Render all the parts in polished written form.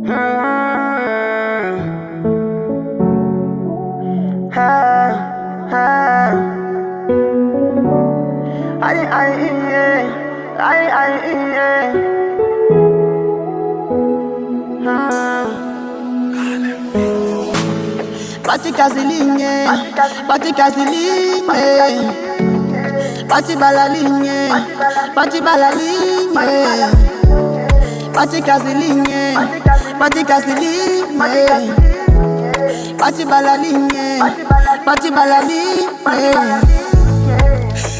Bati kazilinye, bati kazilinye, bati balalinye, bati balalinye, bati kazilinye, bati kazilinye, bati balalinye, bati balalinye.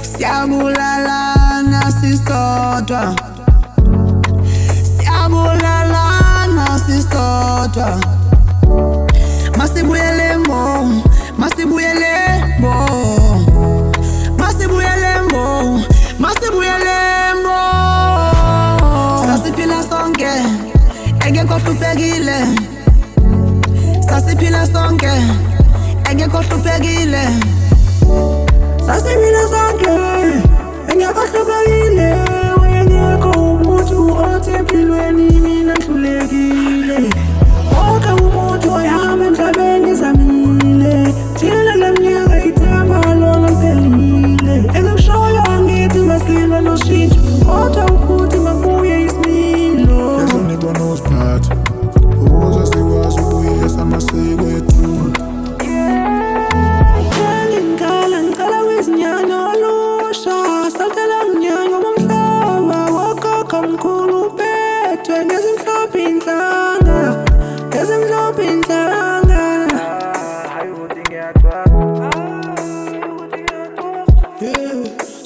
Siyabulala nasisodwa, siyabulala nasisodwa. Masibuyelemo, masibuyelemo, masibuyelemo, masibuyelemo. Sasiphila sonke, engekho hluphekile. Sasiphila sonke, engekho hluphekile. Sasiphila sonke, engekho hluphekile. Engekho umuntu othi empilweni mina ngihlulekile. Wonke umuntu ohamba emhlabeni zamile, thina leminyaka ithemba lona liphelile. Engikushoyo angithi masilwa noshintsho, kodwa ukuthi makubuye isimilo. Ehlonipha nosiphatha, ukuze sikwazi ukubuyisa amasiko ethu. Ngicala kwizinyanya olusha, saltela mnyango womhlaba wokhokho mkhulu uphethwe ngezimhlophe inhlanga. Ngezimhlophe inhlanga.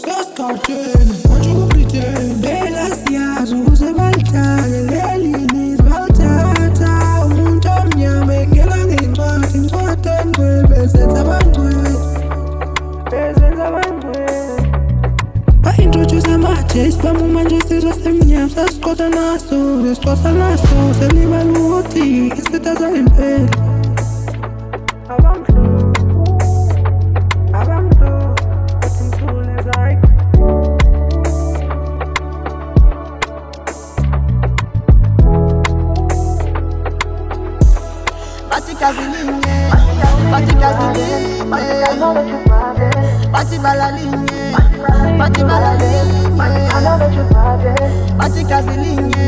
Sesikhathini manje ukupretend phela siyazi ukuze balithake leli lizwe balithatha. Umuntu omnyama engena ngencwadi, incwadi engcwele bezenza abangcwele, bezenza abangcwele. Ba-introduce ama-J's bamuma nje isizwe semnyama. Sasiqotha naso, sesixoxa naso, selibala ukuthi isithatha impela. Abamhlophe, abamhlophe, bathi ngithule zakhe. Bathi kazilinye, bathi kazilinye, bathi balalinye, bathi balalinye, bathi kazilinye,